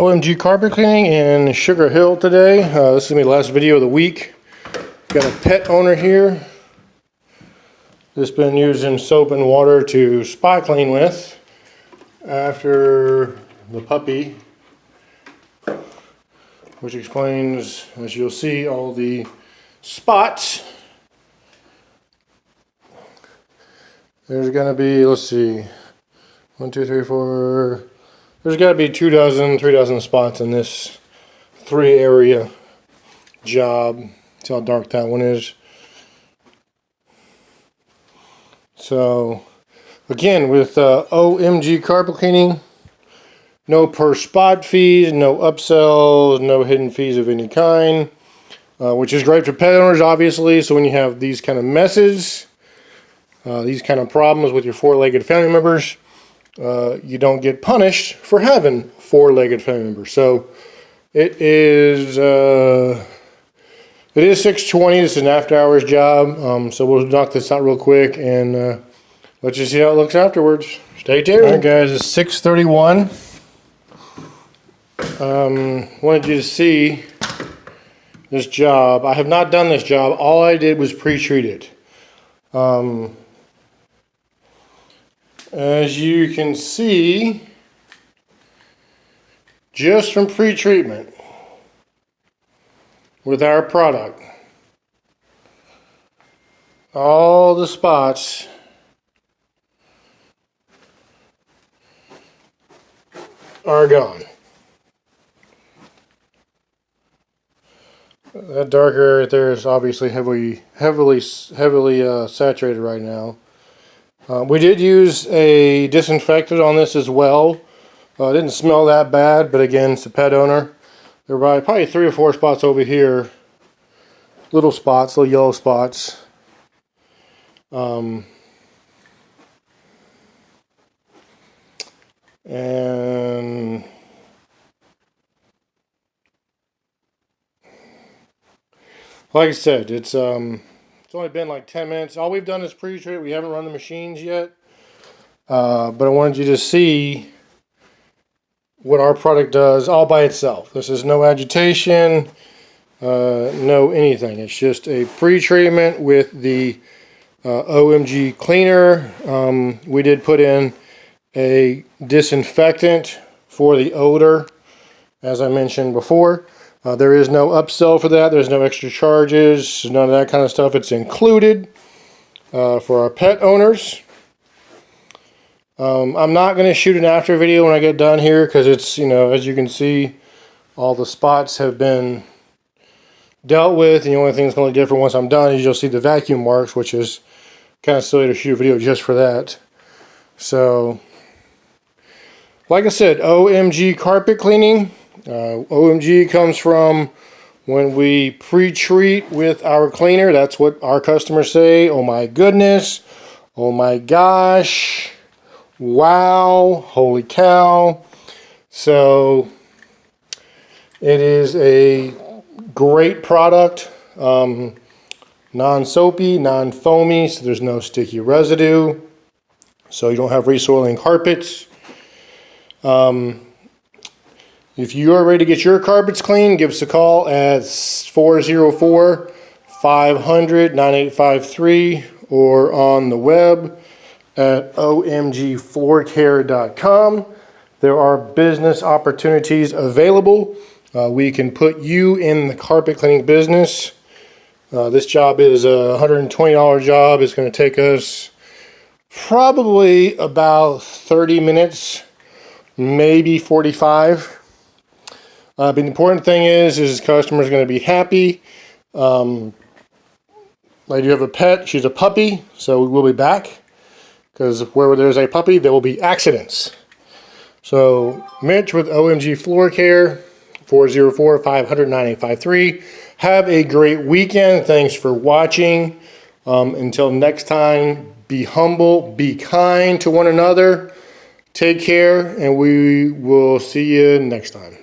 OMG carpet cleaning in Sugar Hill today. This is going to be the last video of the week. Got a pet owner here. Just been using soap and water to spot clean with after the puppy, which explains, as you'll see, all the spots. There's going to be, let's see, 1, 2, 3, 4... There's got to be 2 dozen, 3 dozen spots in this 3-area job. See how dark that one is. So, again, with OMG carpet cleaning, no per spot fees, no upsells, no hidden fees of any kind, which is great for pet owners, obviously. So when you have these kind of messes, these kind of problems with your 4-legged family members, you don't get punished for having 4-legged family members. So it is $620. This is an after hours job. So we'll knock this out real quick and let's just see how it looks afterwards. Stay tuned. All right, guys, it's 6:31. Wanted you to see this job. I have not done this job. All I did was pre-treat it. As you can see, just from pre-treatment with our product, all the spots are gone. That darker right there is obviously heavily saturated right now. We did use a disinfectant on this as well. It didn't smell that bad, but again, it's a pet owner. There were probably 3 or 4 spots over here. Little spots, little yellow spots. And like I said, it's only been like 10 minutes. All we've done is pre-treat. We haven't run the machines yet. But I wanted you to see what our product does all by itself. This is no agitation, no anything. It's just a pre-treatment with the OMG cleaner. We did put in a disinfectant for the odor, as I mentioned before. There is no upsell for that. There's no extra charges, none of that kind of stuff. It's included for our pet owners. I'm not going to shoot an after video when I get done here because it's, as you can see, all the spots have been dealt with. And the only thing that's going to be different once I'm done is you'll see the vacuum marks, which is kind of silly to shoot a video just for that. So, like I said, OMG carpet cleaning. OMG comes from when we pre-treat with our cleaner. That's what our customers say. Oh my goodness. Oh my gosh. Wow. Holy cow. So it is a great product. Non-soapy, non-foamy, so there's no sticky residue. So you don't have resoiling carpets. If you are ready to get your carpets clean, give us a call at 404-500-9853 or on the web at omgfloorcare.com. There are business opportunities available. We can put you in the carpet cleaning business. This job is a $120 job. It's going to take us probably about 30 minutes, maybe 45. But the important thing is the customer is going to be happy. I do have a pet. She's a puppy, so we will be back. Because where there's a puppy, there will be accidents. So, Mitch with OMG Floor Care, 404-500-9853. Have a great weekend. Thanks for watching. Until next time, be humble, be kind to one another. Take care, and we will see you next time.